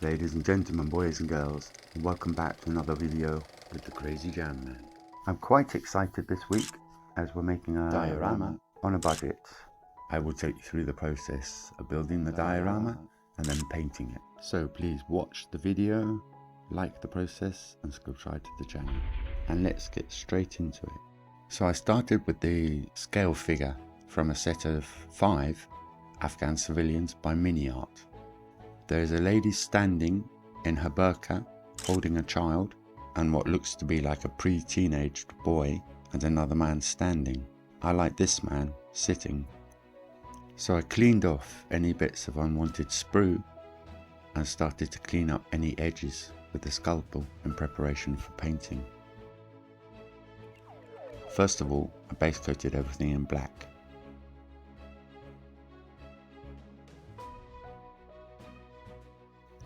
Ladies and gentlemen, boys and girls, welcome back to another video with the Crazy Jam Man. I'm quite excited this week as we're making a diorama on a budget. I will take you through the process of building the diorama and then painting it. So please watch the video, like the process and subscribe to the channel. And let's get straight into it. So I started with the scale figure from a set of 5 Afghan civilians by Mini Art. There is a lady standing in her burqa holding a child and what looks to be like a pre-teenaged boy, and another man standing. I like this man sitting. So I cleaned off any bits of unwanted sprue and started to clean up any edges with the scalpel in preparation for painting. First of all, I base coated everything in black.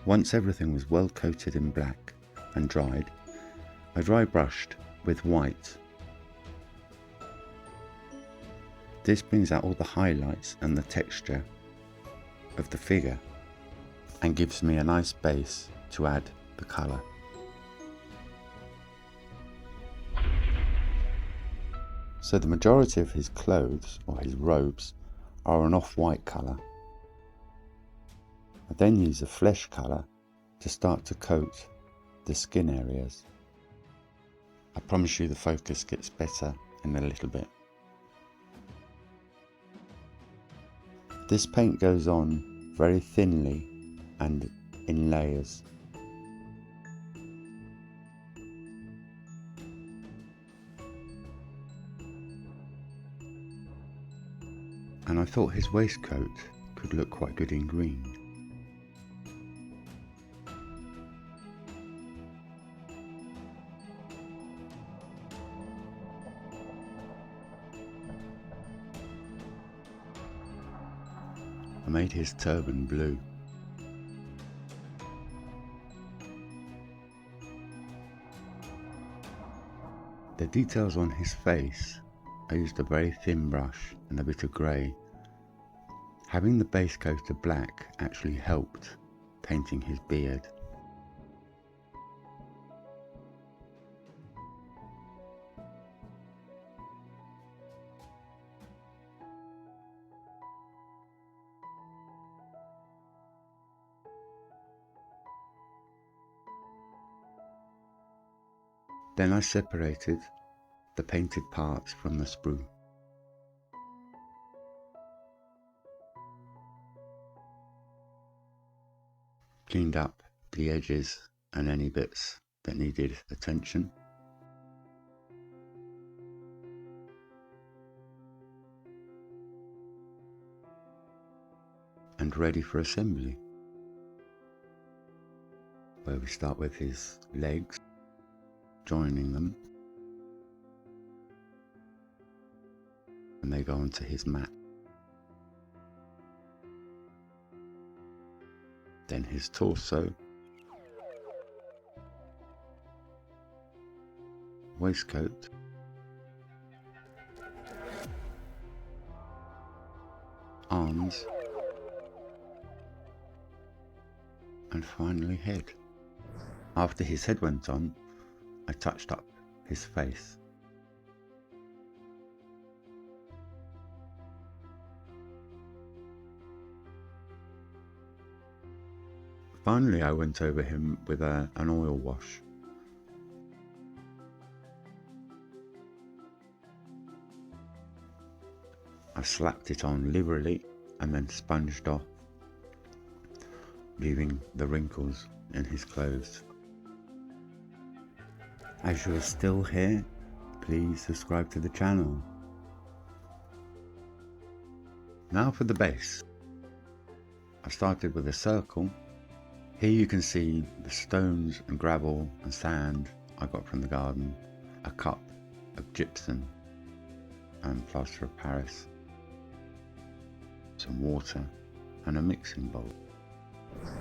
Once everything was well coated in black and dried, I dry brushed with white. This brings out all the highlights and the texture of the figure and gives me a nice base to add the colour. So the majority of his clothes, or his robes, are an off-white colour. I then use a flesh colour to start to coat the skin areas. I promise you the focus gets better in a little bit. This paint goes on very thinly and in layers. And I thought his waistcoat could look quite good in green. I made his turban blue. The details on his face, I used a very thin brush and a bit of grey. Having the base coat of black actually helped painting his beard. Then I separated the painted parts from the sprue. Cleaned up the edges and any bits that needed attention. And ready for assembly, where we start with his legs, joining them, and they go onto his mat. Then his torso, waistcoat, arms, and finally head. After his head went on, I touched up his face. Finally, I went over him with an oil wash. I slapped it on liberally and then sponged off, leaving the wrinkles in his clothes. As you are still here, please subscribe to the channel. Now for the base. I started with a circle. Here you can see the stones and gravel and sand I got from the garden, a cup of gypsum and plaster of Paris, some water and a mixing bowl.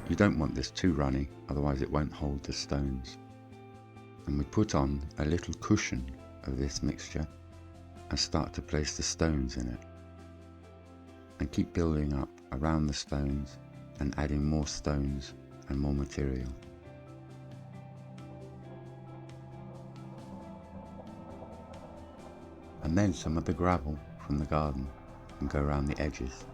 You don't want this too runny, otherwise it won't hold the stones. And we put on a little cushion of this mixture and start to place the stones in it. And keep building up around the stones and adding more stones and more material. And then some of the gravel from the garden and go around the edges.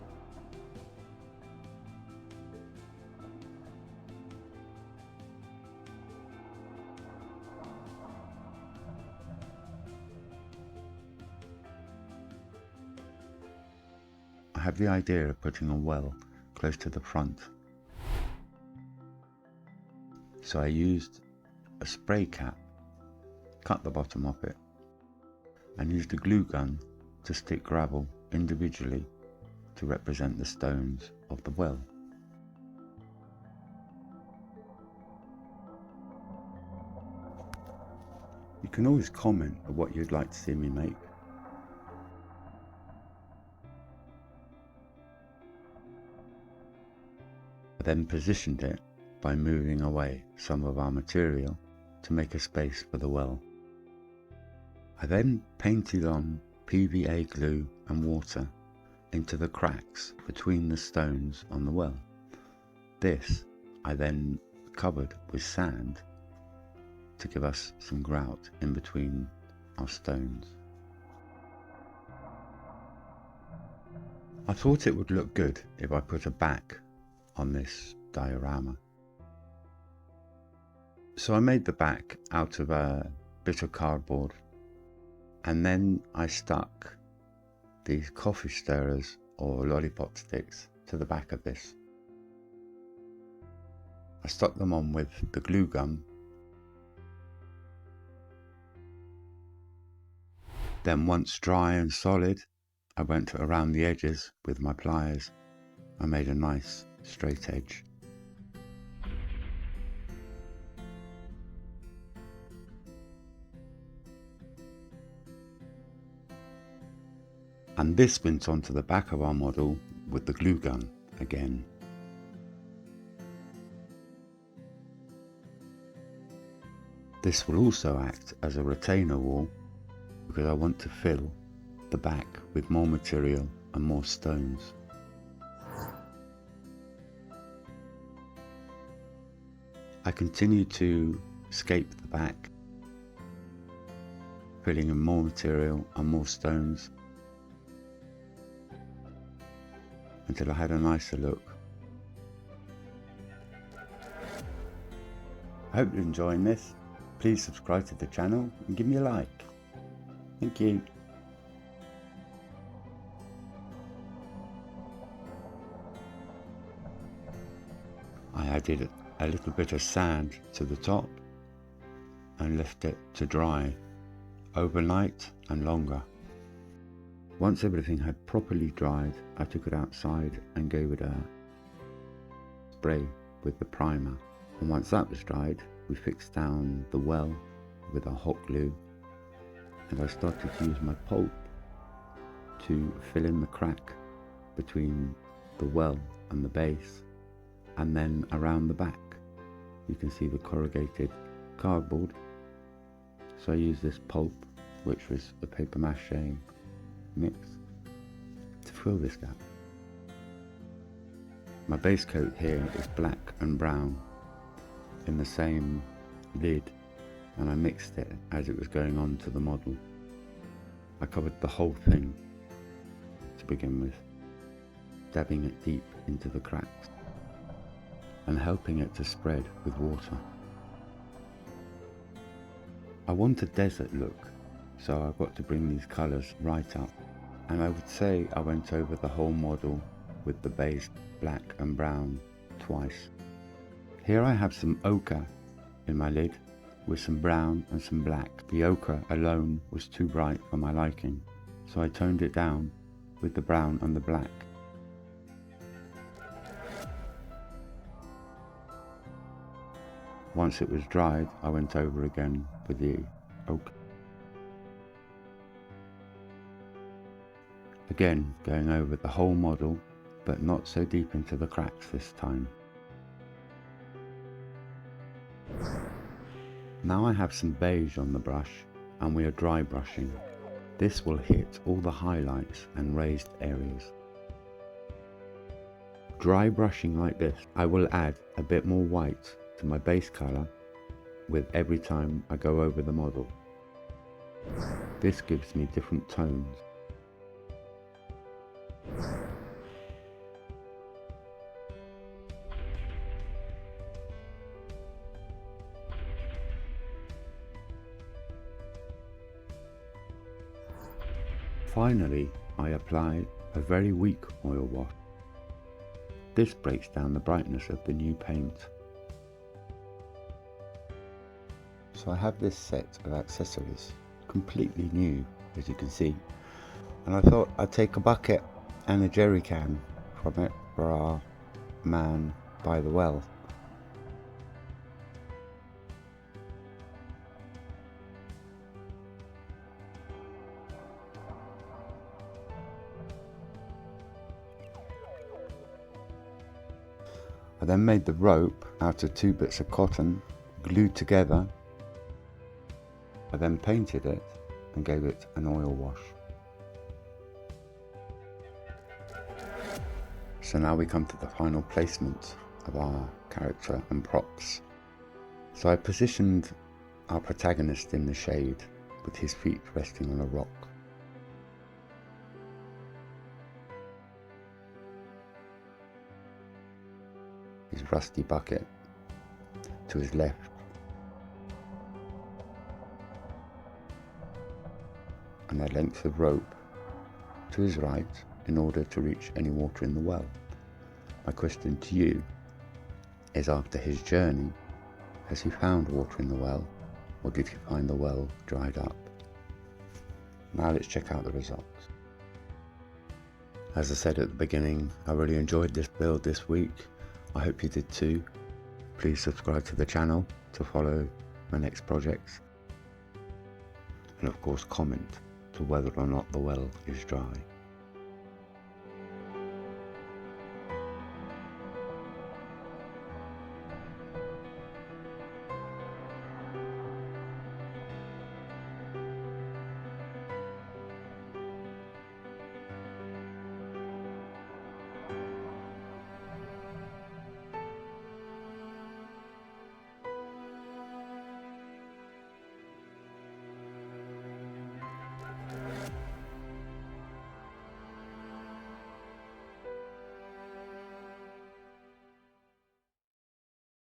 I have the idea of putting a well close to the front, so I used a spray cap, cut the bottom of it, and used a glue gun to stick gravel individually to represent the stones of the well. You can always comment on what you'd like to see me make. I then positioned it by moving away some of our material to make a space for the well. I then painted on PVA glue and water into the cracks between the stones on the well. This I then covered with sand to give us some grout in between our stones. I thought it would look good if I put a back on this diorama. So I made the back out of a bit of cardboard, and then I stuck these coffee stirrers or lollipop sticks to the back of this. I stuck them on with the glue gun. Then once dry and solid, I went around the edges with my pliers. I made a nice straight edge. And this went onto the back of our model with the glue gun again. This will also act as a retainer wall because I want to fill the back with more material and more stones. I continue to scape the back, filling in more material and more stones until I had a nicer look. I hope you're enjoying this. Please subscribe to the channel and give me a like. Thank you. I added a little bit of sand to the top and left it to dry overnight and longer. Once everything had properly dried, I took it outside and gave it a spray with the primer. And once that was dried, we fixed down the well with our hot glue, and I started to use my pulp to fill in the crack between the well and the base, and then around the back you can see the corrugated cardboard. So I used this pulp, which was a paper mache mix, to fill this gap. My base coat here is black and brown in the same lid, and I mixed it as it was going on to the model. I covered the whole thing to begin with, dabbing it deep into the cracks and helping it to spread with water. I want a desert look, so I've got to bring these colours right up, and I would say I went over the whole model with the base black and brown twice. Here I have some ochre in my lid with some brown and some black. The ochre alone was too bright for my liking, so I toned it down with the brown and the black. Once it was dried, I went over again with the ochre. Again, going over the whole model, but not so deep into the cracks this time. Now I have some beige on the brush, and we are dry brushing. This will hit all the highlights and raised areas. dry brushing like this, I will add a bit more white to my base colour with every time I go over the model. This gives me different tones. Finally, I apply a very weak oil wash. This breaks down the brightness of the new paint. So I have this set of accessories, completely new as you can see, and I thought I'd take a bucket and a jerry can from it for our man by the well. I then made the rope out of 2 bits of cotton glued together. I then painted it and gave it an oil wash. So now we come to the final placement of our character and props. So I positioned our protagonist in the shade with his feet resting on a rock. His rusty bucket to his left, and a length of rope to his right in order to reach any water in the well. My question to you is, after his journey, has he found water in the well, or did he find the well dried up? Now let's check out the results. As I said at the beginning, I really enjoyed this build this week. I hope you did too. Please subscribe to the channel to follow my next projects, and of course comment to whether or not the well is dry.